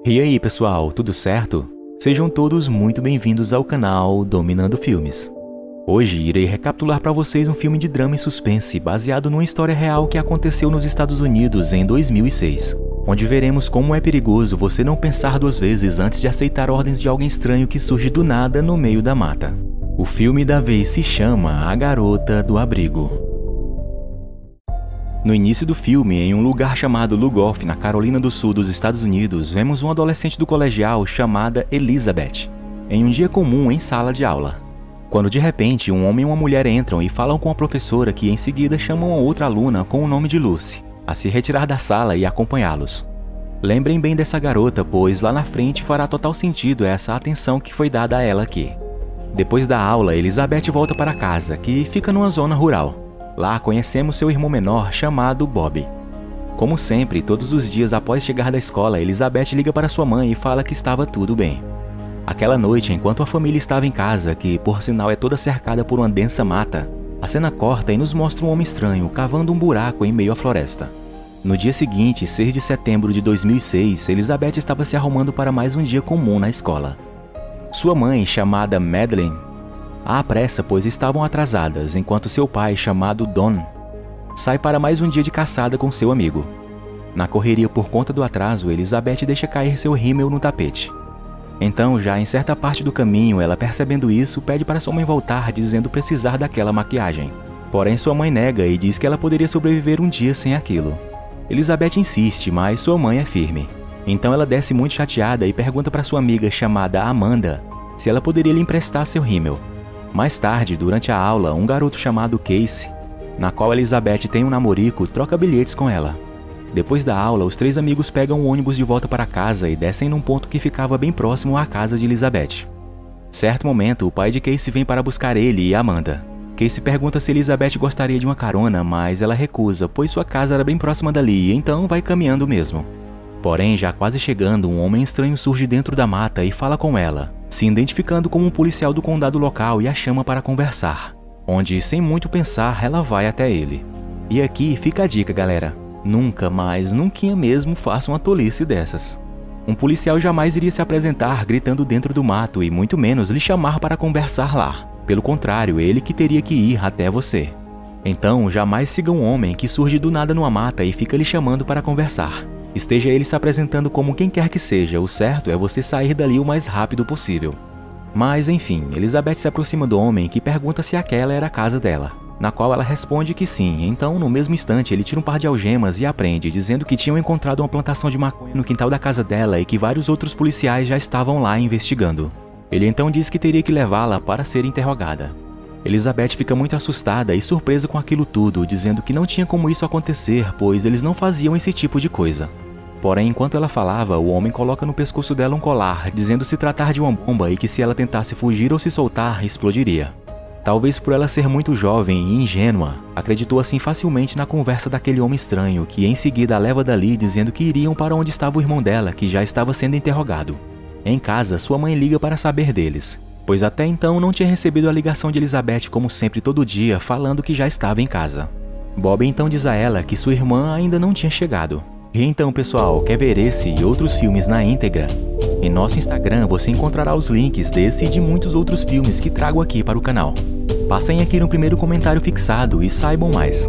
E aí pessoal, tudo certo? Sejam todos muito bem-vindos ao canal Dominando Filmes. Hoje irei recapitular para vocês um filme de drama e suspense baseado numa história real que aconteceu nos Estados Unidos em 2006, onde veremos como é perigoso você não pensar duas vezes antes de aceitar ordens de alguém estranho que surge do nada no meio da mata. O filme da vez se chama A Garota do Abrigo. No início do filme, em um lugar chamado Lugoff, na Carolina do Sul dos Estados Unidos, vemos uma adolescente do colegial chamada Elizabeth, em um dia comum em sala de aula. Quando de repente um homem e uma mulher entram e falam com a professora que em seguida chamam a outra aluna com o nome de Lucy, a se retirar da sala e acompanhá-los. Lembrem bem dessa garota, pois lá na frente fará total sentido essa atenção que foi dada a ela aqui. Depois da aula, Elizabeth volta para casa, que fica numa zona rural. Lá conhecemos seu irmão menor chamado Bob. Como sempre, todos os dias após chegar da escola, Elizabeth liga para sua mãe e fala que estava tudo bem. Aquela noite, enquanto a família estava em casa, que por sinal é toda cercada por uma densa mata, a cena corta e nos mostra um homem estranho cavando um buraco em meio à floresta. No dia seguinte, 6 de setembro de 2006, Elizabeth estava se arrumando para mais um dia comum na escola. Sua mãe, chamada Madeleine, a apressa, pois estavam atrasadas, enquanto seu pai, chamado Don, sai para mais um dia de caçada com seu amigo. Na correria por conta do atraso, Elizabeth deixa cair seu rímel no tapete. Então, já em certa parte do caminho, ela percebendo isso, pede para sua mãe voltar, dizendo precisar daquela maquiagem. Porém, sua mãe nega e diz que ela poderia sobreviver um dia sem aquilo. Elizabeth insiste, mas sua mãe é firme. Então ela desce muito chateada e pergunta para sua amiga, chamada Amanda, se ela poderia lhe emprestar seu rímel. Mais tarde, durante a aula, um garoto chamado Casey, na qual Elizabeth tem um namorico, troca bilhetes com ela. Depois da aula, os três amigos pegam um ônibus de volta para casa e descem num ponto que ficava bem próximo à casa de Elizabeth. Certo momento, o pai de Casey vem para buscar ele e Amanda. Casey pergunta se Elizabeth gostaria de uma carona, mas ela recusa, pois sua casa era bem próxima dali, então vai caminhando mesmo. Porém, já quase chegando, um homem estranho surge dentro da mata e fala com ela, se identificando como um policial do condado local, e a chama para conversar, onde, sem muito pensar, ela vai até ele. E aqui fica a dica, galera. Nunca mais, nunca mesmo faça uma tolice dessas. Um policial jamais iria se apresentar gritando dentro do mato e muito menos lhe chamar para conversar lá. Pelo contrário, ele que teria que ir até você. Então, jamais siga um homem que surge do nada numa mata e fica lhe chamando para conversar. Esteja ele se apresentando como quem quer que seja, o certo é você sair dali o mais rápido possível. Mas enfim, Elizabeth se aproxima do homem que pergunta se aquela era a casa dela, na qual ela responde que sim. Então no mesmo instante ele tira um par de algemas e aprende, dizendo que tinham encontrado uma plantação de maconha no quintal da casa dela e que vários outros policiais já estavam lá investigando. Ele então diz que teria que levá-la para ser interrogada. Elizabeth fica muito assustada e surpresa com aquilo tudo, dizendo que não tinha como isso acontecer, pois eles não faziam esse tipo de coisa. Porém, enquanto ela falava, o homem coloca no pescoço dela um colar, dizendo se tratar de uma bomba e que se ela tentasse fugir ou se soltar, explodiria. Talvez por ela ser muito jovem e ingênua, acreditou assim facilmente na conversa daquele homem estranho, que em seguida a leva dali dizendo que iriam para onde estava o irmão dela, que já estava sendo interrogado. Em casa, sua mãe liga para saber deles, pois até então não tinha recebido a ligação de Elizabeth como sempre todo dia, falando que já estava em casa. Bob então diz a ela que sua irmã ainda não tinha chegado. E então pessoal, quer ver esse e outros filmes na íntegra? Em nosso Instagram você encontrará os links desse e de muitos outros filmes que trago aqui para o canal. Passem aqui no primeiro comentário fixado e saibam mais.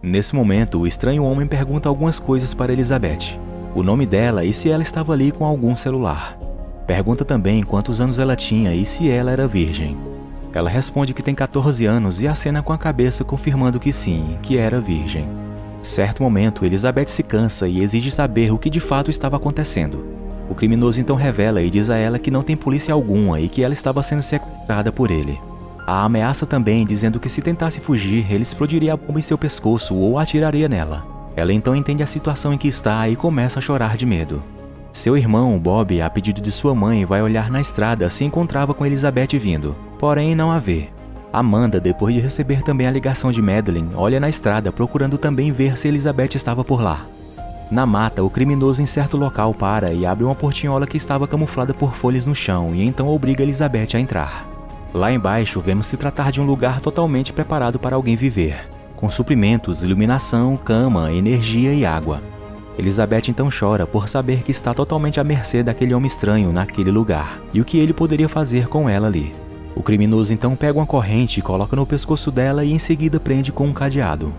Nesse momento, o estranho homem pergunta algumas coisas para Elizabeth. O nome dela e se ela estava ali com algum celular. Pergunta também quantos anos ela tinha e se ela era virgem. Ela responde que tem 14 anos e acena com a cabeça confirmando que sim, que era virgem. Certo momento, Elizabeth se cansa e exige saber o que de fato estava acontecendo. O criminoso então revela e diz a ela que não tem polícia alguma e que ela estava sendo sequestrada por ele. A ameaça também, dizendo que se tentasse fugir, ele explodiria a bomba em seu pescoço ou atiraria nela. Ela então entende a situação em que está e começa a chorar de medo. Seu irmão, Bob, a pedido de sua mãe, vai olhar na estrada se encontrava com Elizabeth vindo, porém não a vê. Amanda, depois de receber também a ligação de Madeleine, olha na estrada procurando também ver se Elizabeth estava por lá. Na mata, o criminoso em certo local para e abre uma portinhola que estava camuflada por folhas no chão e então obriga Elizabeth a entrar. Lá embaixo, vemos se tratar de um lugar totalmente preparado para alguém viver, com suprimentos, iluminação, cama, energia e água. Elizabeth então chora por saber que está totalmente à mercê daquele homem estranho naquele lugar, e o que ele poderia fazer com ela ali. O criminoso então pega uma corrente, coloca no pescoço dela e em seguida prende com um cadeado.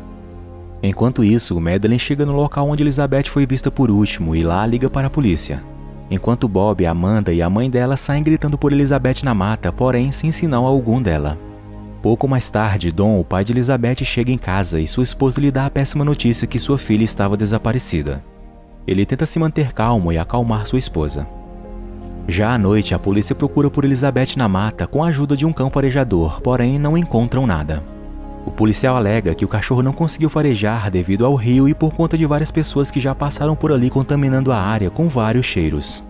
Enquanto isso, Madeleine chega no local onde Elizabeth foi vista por último e lá liga para a polícia. Enquanto Bob, Amanda e a mãe dela saem gritando por Elizabeth na mata, porém sem sinal algum dela. Pouco mais tarde, Don, o pai de Elizabeth, chega em casa e sua esposa lhe dá a péssima notícia que sua filha estava desaparecida. Ele tenta se manter calmo e acalmar sua esposa. Já à noite, a polícia procura por Elizabeth na mata com a ajuda de um cão farejador, porém não encontram nada. O policial alega que o cachorro não conseguiu farejar devido ao rio e por conta de várias pessoas que já passaram por ali contaminando a área com vários cheiros.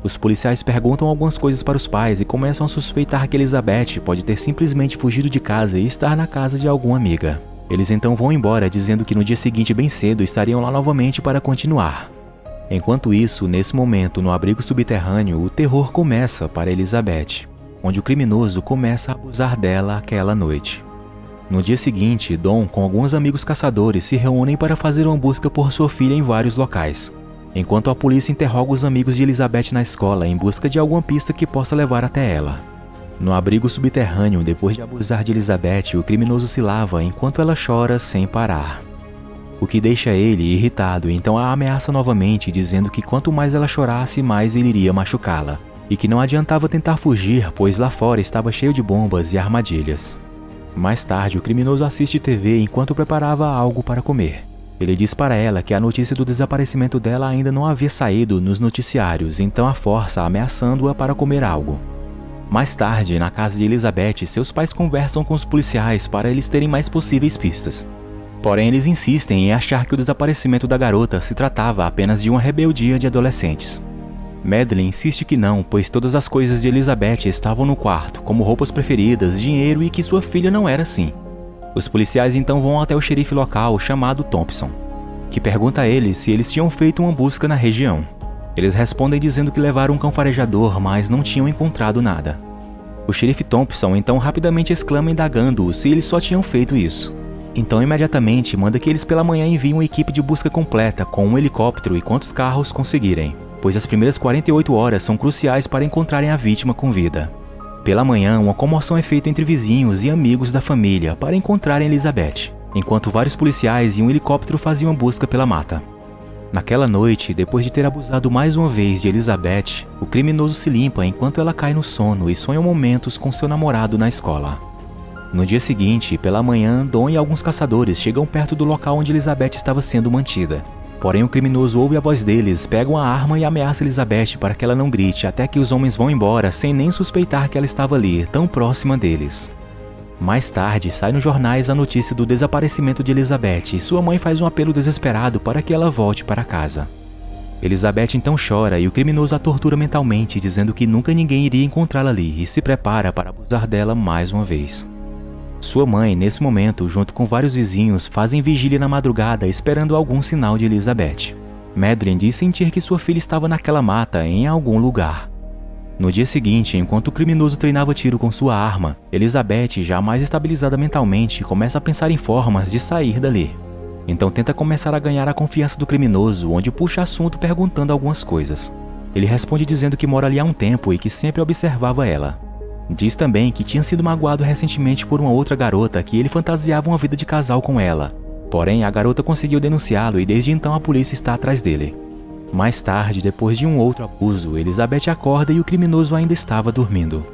Os policiais perguntam algumas coisas para os pais e começam a suspeitar que Elizabeth pode ter simplesmente fugido de casa e estar na casa de alguma amiga. Eles então vão embora dizendo que no dia seguinte bem cedo estariam lá novamente para continuar. Enquanto isso, nesse momento, no abrigo subterrâneo, o terror começa para Elizabeth, onde o criminoso começa a abusar dela aquela noite. No dia seguinte, Don, com alguns amigos caçadores, se reúnem para fazer uma busca por sua filha em vários locais, enquanto a polícia interroga os amigos de Elizabeth na escola em busca de alguma pista que possa levar até ela. No abrigo subterrâneo, depois de abusar de Elizabeth, o criminoso se lava enquanto ela chora sem parar. O que deixa ele irritado, então a ameaça novamente, dizendo que quanto mais ela chorasse, mais ele iria machucá-la, e que não adiantava tentar fugir, pois lá fora estava cheio de bombas e armadilhas. Mais tarde, o criminoso assiste TV enquanto preparava algo para comer. Ele diz para ela que a notícia do desaparecimento dela ainda não havia saído nos noticiários, então a força ameaçando-a para comer algo. Mais tarde, na casa de Elizabeth, seus pais conversam com os policiais para eles terem mais possíveis pistas. Porém, eles insistem em achar que o desaparecimento da garota se tratava apenas de uma rebeldia de adolescentes. Madeleine insiste que não, pois todas as coisas de Elizabeth estavam no quarto, como roupas preferidas, dinheiro e que sua filha não era assim. Os policiais então vão até o xerife local chamado Thompson, que pergunta a eles se eles tinham feito uma busca na região. Eles respondem dizendo que levaram um cão farejador, mas não tinham encontrado nada. O xerife Thompson então rapidamente exclama indagando-o se eles só tinham feito isso. Então imediatamente manda que eles pela manhã enviem uma equipe de busca completa com um helicóptero e quantos carros conseguirem, pois as primeiras 48 horas são cruciais para encontrarem a vítima com vida. Pela manhã, uma comoção é feita entre vizinhos e amigos da família para encontrarem Elizabeth, enquanto vários policiais e um helicóptero faziam a busca pela mata. Naquela noite, depois de ter abusado mais uma vez de Elizabeth, o criminoso se limpa enquanto ela cai no sono e sonha momentos com seu namorado na escola. No dia seguinte, pela manhã, Don e alguns caçadores chegam perto do local onde Elizabeth estava sendo mantida. Porém, o criminoso ouve a voz deles, pega uma arma e ameaça Elizabeth para que ela não grite até que os homens vão embora sem nem suspeitar que ela estava ali, tão próxima deles. Mais tarde, sai nos jornais a notícia do desaparecimento de Elizabeth e sua mãe faz um apelo desesperado para que ela volte para casa. Elizabeth então chora e o criminoso a tortura mentalmente, dizendo que nunca ninguém iria encontrá-la ali e se prepara para abusar dela mais uma vez. Sua mãe, nesse momento, junto com vários vizinhos, fazem vigília na madrugada esperando algum sinal de Elizabeth. Madeleine diz sentir que sua filha estava naquela mata em algum lugar. No dia seguinte, enquanto o criminoso treinava tiro com sua arma, Elizabeth, já mais estabilizada mentalmente, começa a pensar em formas de sair dali. Então tenta começar a ganhar a confiança do criminoso, onde puxa assunto perguntando algumas coisas. Ele responde dizendo que mora ali há um tempo e que sempre observava ela. Diz também que tinha sido magoado recentemente por uma outra garota que ele fantasiava uma vida de casal com ela. Porém, a garota conseguiu denunciá-lo e desde então a polícia está atrás dele. Mais tarde, depois de um outro abuso, Elizabeth acorda e o criminoso ainda estava dormindo.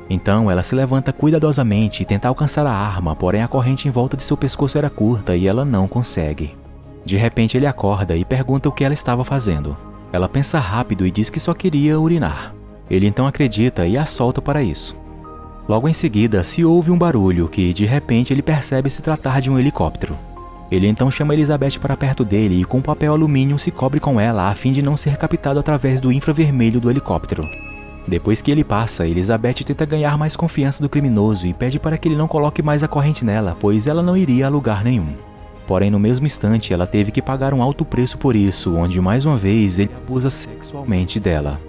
Então, ela se levanta cuidadosamente e tenta alcançar a arma, porém a corrente em volta de seu pescoço era curta e ela não consegue. De repente, ele acorda e pergunta o que ela estava fazendo. Ela pensa rápido e diz que só queria urinar. Ele então acredita e a solta para isso. Logo em seguida, se ouve um barulho que, de repente, ele percebe se tratar de um helicóptero. Ele então chama Elizabeth para perto dele e com papel alumínio se cobre com ela a fim de não ser captado através do infravermelho do helicóptero. Depois que ele passa, Elizabeth tenta ganhar mais confiança do criminoso e pede para que ele não coloque mais a corrente nela, pois ela não iria a lugar nenhum. Porém, no mesmo instante, ela teve que pagar um alto preço por isso, onde mais uma vez ele abusa sexualmente dela.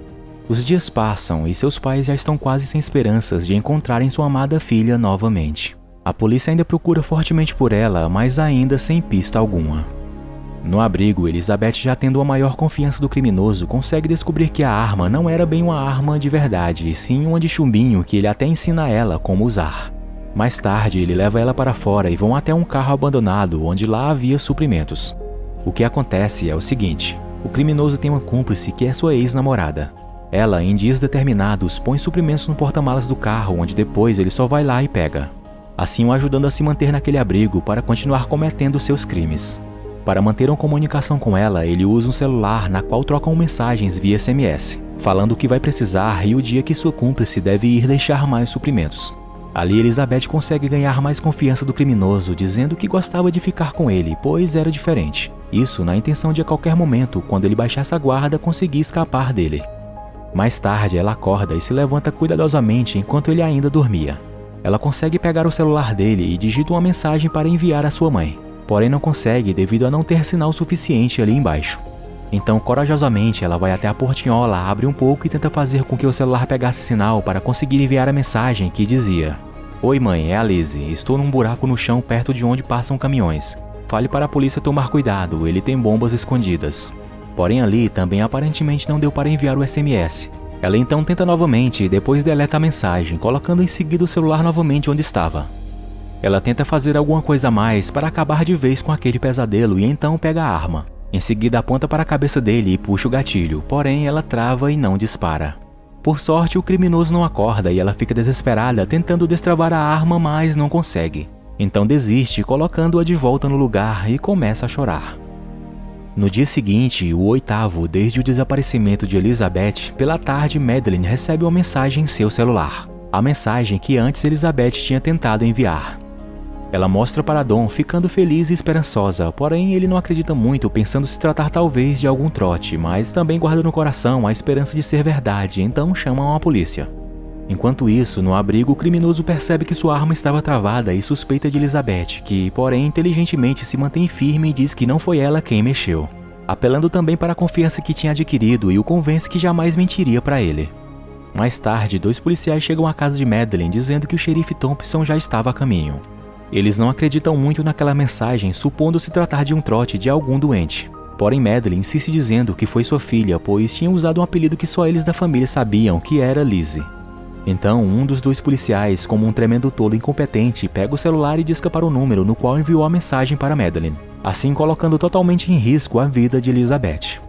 Os dias passam e seus pais já estão quase sem esperanças de encontrarem sua amada filha novamente. A polícia ainda procura fortemente por ela, mas ainda sem pista alguma. No abrigo, Elizabeth, já tendo uma maior confiança do criminoso, consegue descobrir que a arma não era bem uma arma de verdade, e sim uma de chumbinho que ele até ensina a ela como usar. Mais tarde, ele leva ela para fora e vão até um carro abandonado, onde lá havia suprimentos. O que acontece é o seguinte: o criminoso tem uma cúmplice que é sua ex-namorada. Ela, em dias determinados, põe suprimentos no porta-malas do carro, onde depois ele só vai lá e pega, assim o ajudando a se manter naquele abrigo para continuar cometendo seus crimes. Para manter uma comunicação com ela, ele usa um celular na qual trocam mensagens via SMS, falando o que vai precisar e o dia que sua cúmplice deve ir deixar mais suprimentos. Ali, Elizabeth consegue ganhar mais confiança do criminoso, dizendo que gostava de ficar com ele, pois era diferente. Isso na intenção de a qualquer momento, quando ele baixasse a guarda, conseguir escapar dele. Mais tarde, ela acorda e se levanta cuidadosamente enquanto ele ainda dormia. Ela consegue pegar o celular dele e digita uma mensagem para enviar à sua mãe. Porém não consegue devido a não ter sinal suficiente ali embaixo. Então, corajosamente, ela vai até a portinhola, abre um pouco e tenta fazer com que o celular pegasse sinal para conseguir enviar a mensagem que dizia: "Oi mãe, é a Lizzie. Estou num buraco no chão perto de onde passam caminhões. Fale para a polícia tomar cuidado, ele tem bombas escondidas." Porém ali também aparentemente não deu para enviar o SMS. Ela então tenta novamente e depois deleta a mensagem, colocando em seguida o celular novamente onde estava. Ela tenta fazer alguma coisa a mais para acabar de vez com aquele pesadelo e então pega a arma. Em seguida aponta para a cabeça dele e puxa o gatilho, porém ela trava e não dispara. Por sorte, o criminoso não acorda e ela fica desesperada tentando destravar a arma, mas não consegue. Então desiste, colocando-a de volta no lugar e começa a chorar. No dia seguinte, o 8º desde o desaparecimento de Elizabeth, pela tarde Madeleine recebe uma mensagem em seu celular. A mensagem que antes Elizabeth tinha tentado enviar. Ela mostra para Dom ficando feliz e esperançosa, porém ele não acredita muito, pensando se tratar talvez de algum trote, mas também guarda no coração a esperança de ser verdade, então chamam a polícia. Enquanto isso, no abrigo, o criminoso percebe que sua arma estava travada e suspeita de Elizabeth, que, porém, inteligentemente se mantém firme e diz que não foi ela quem mexeu, apelando também para a confiança que tinha adquirido e o convence que jamais mentiria para ele. Mais tarde, 2 policiais chegam à casa de Madeleine dizendo que o xerife Thompson já estava a caminho. Eles não acreditam muito naquela mensagem, supondo se tratar de um trote de algum doente. Porém, Madeleine insiste dizendo que foi sua filha, pois tinha usado um apelido que só eles da família sabiam, que era Lizzie. Então, um dos 2 policiais, como um tremendo tolo incompetente, pega o celular e disca para o número no qual enviou a mensagem para Madeleine, assim colocando totalmente em risco a vida de Elizabeth.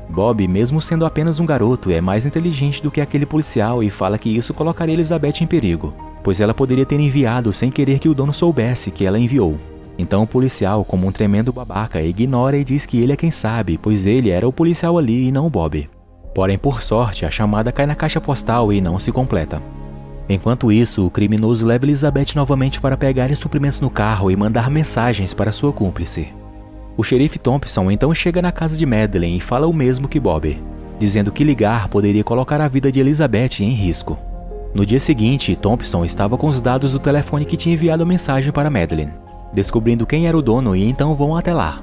Bob, mesmo sendo apenas um garoto, é mais inteligente do que aquele policial e fala que isso colocaria Elizabeth em perigo, pois ela poderia ter enviado sem querer que o dono soubesse que ela enviou. Então o policial, como um tremendo babaca, ignora e diz que ele é quem sabe, pois ele era o policial ali e não o Bob. Porém, por sorte, a chamada cai na caixa postal e não se completa. Enquanto isso, o criminoso leva Elizabeth novamente para pegar os suprimentos no carro e mandar mensagens para sua cúmplice. O xerife Thompson então chega na casa de Madeleine e fala o mesmo que Bob, dizendo que ligar poderia colocar a vida de Elizabeth em risco. No dia seguinte, Thompson estava com os dados do telefone que tinha enviado a mensagem para Madeleine, descobrindo quem era o dono e então vão até lá.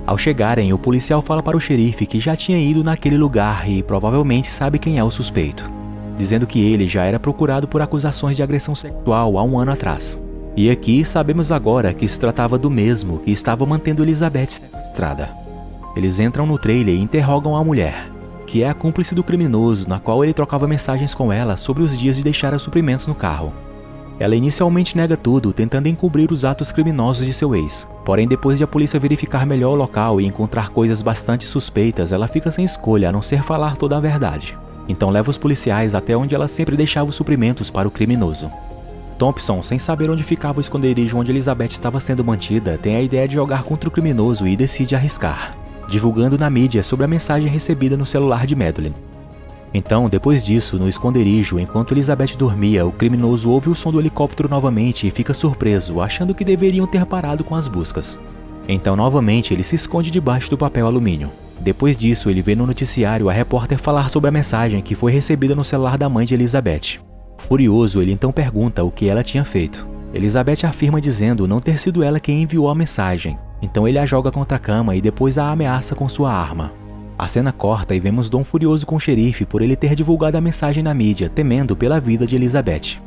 Ao chegarem, o policial fala para o xerife que já tinha ido naquele lugar e provavelmente sabe quem é o suspeito, dizendo que ele já era procurado por acusações de agressão sexual há um ano atrás. E aqui sabemos agora que se tratava do mesmo que estava mantendo Elizabeth sequestrada. Eles entram no trailer e interrogam a mulher, que é a cúmplice do criminoso, na qual ele trocava mensagens com ela sobre os dias de deixar os suprimentos no carro. Ela inicialmente nega tudo, tentando encobrir os atos criminosos de seu ex. Porém, depois de a polícia verificar melhor o local e encontrar coisas bastante suspeitas, ela fica sem escolha a não ser falar toda a verdade. Então leva os policiais até onde ela sempre deixava os suprimentos para o criminoso. Thompson, sem saber onde ficava o esconderijo onde Elizabeth estava sendo mantida, tem a ideia de jogar contra o criminoso e decide arriscar, divulgando na mídia sobre a mensagem recebida no celular de Madeleine. Então, depois disso, no esconderijo, enquanto Elizabeth dormia, o criminoso ouve o som do helicóptero novamente e fica surpreso, achando que deveriam ter parado com as buscas. Então, novamente, ele se esconde debaixo do papel alumínio. Depois disso, ele vê no noticiário a repórter falar sobre a mensagem que foi recebida no celular da mãe de Elizabeth. Furioso, ele então pergunta o que ela tinha feito. Elizabeth afirma dizendo não ter sido ela quem enviou a mensagem. Então ele a joga contra a cama e depois a ameaça com sua arma. A cena corta e vemos Dom furioso com o xerife por ele ter divulgado a mensagem na mídia, temendo pela vida de Elizabeth.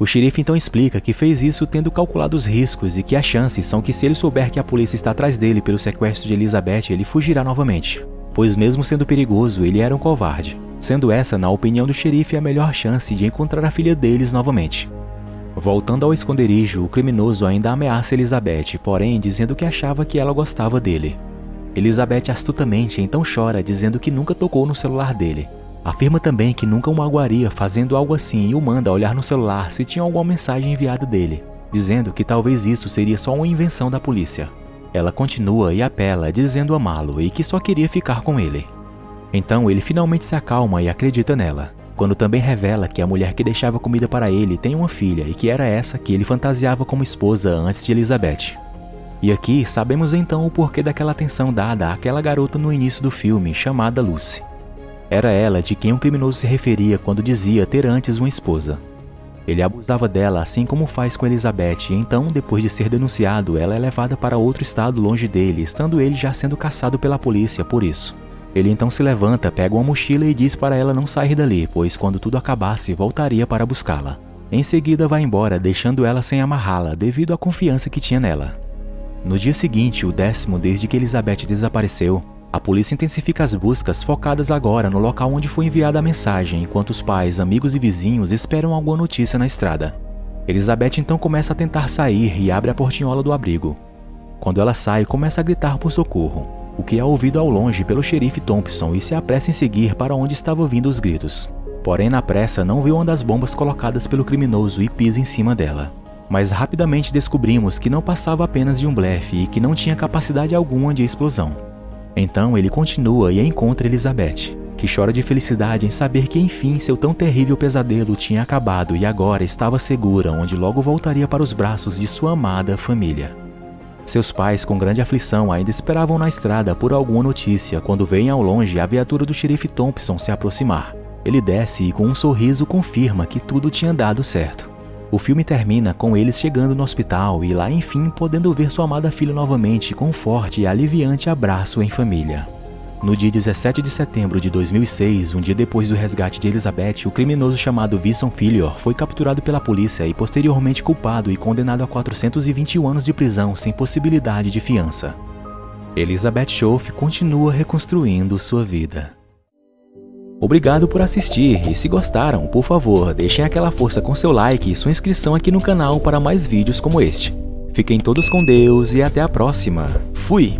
O xerife então explica que fez isso tendo calculado os riscos e que as chances são que se ele souber que a polícia está atrás dele pelo sequestro de Elizabeth, ele fugirá novamente, pois mesmo sendo perigoso, ele era um covarde, sendo essa, na opinião do xerife, a melhor chance de encontrar a filha deles novamente. Voltando ao esconderijo, o criminoso ainda ameaça Elizabeth, porém dizendo que achava que ela gostava dele. Elizabeth astutamente então chora, dizendo que nunca tocou no celular dele. Afirma também que nunca o magoaria fazendo algo assim e o manda olhar no celular se tinha alguma mensagem enviada dele, dizendo que talvez isso seria só uma invenção da polícia. Ela continua e apela, dizendo amá-lo e que só queria ficar com ele. Então ele finalmente se acalma e acredita nela, quando também revela que a mulher que deixava comida para ele tem uma filha e que era essa que ele fantasiava como esposa antes de Elizabeth. E aqui sabemos então o porquê daquela atenção dada àquela garota no início do filme, chamada Lucy. Era ela de quem o criminoso se referia quando dizia ter antes uma esposa. Ele abusava dela assim como faz com Elizabeth, e então, depois de ser denunciado, ela é levada para outro estado longe dele, estando ele já sendo caçado pela polícia por isso. Ele então se levanta, pega uma mochila e diz para ela não sair dali, pois quando tudo acabasse, voltaria para buscá-la. Em seguida vai embora, deixando ela sem amarrá-la, devido à confiança que tinha nela. No dia seguinte, o 10º desde que Elizabeth desapareceu, a polícia intensifica as buscas focadas agora no local onde foi enviada a mensagem, enquanto os pais, amigos e vizinhos esperam alguma notícia na estrada. Elizabeth então começa a tentar sair e abre a portinhola do abrigo. Quando ela sai, começa a gritar por socorro, o que é ouvido ao longe pelo xerife Thompson e se apressa em seguir para onde estavam vindo os gritos. Porém, na pressa, não vê uma das bombas colocadas pelo criminoso e pisa em cima dela. Mas rapidamente descobrimos que não passava apenas de um blefe e que não tinha capacidade alguma de explosão. Então ele continua e encontra Elizabeth, que chora de felicidade em saber que enfim seu tão terrível pesadelo tinha acabado e agora estava segura, onde logo voltaria para os braços de sua amada família. Seus pais, com grande aflição, ainda esperavam na estrada por alguma notícia quando veem ao longe a viatura do xerife Thompson se aproximar. Ele desce e com um sorriso confirma que tudo tinha dado certo. O filme termina com eles chegando no hospital e lá enfim podendo ver sua amada filha novamente com um forte e aliviante abraço em família. No dia 17 de setembro de 2006, um dia depois do resgate de Elizabeth, o criminoso chamado Vinson Fillior foi capturado pela polícia e posteriormente culpado e condenado a 421 anos de prisão sem possibilidade de fiança. Elizabeth Shoffe continua reconstruindo sua vida. Obrigado por assistir e se gostaram, por favor, deixem aquela força com seu like e sua inscrição aqui no canal para mais vídeos como este. Fiquem todos com Deus e até a próxima. Fui!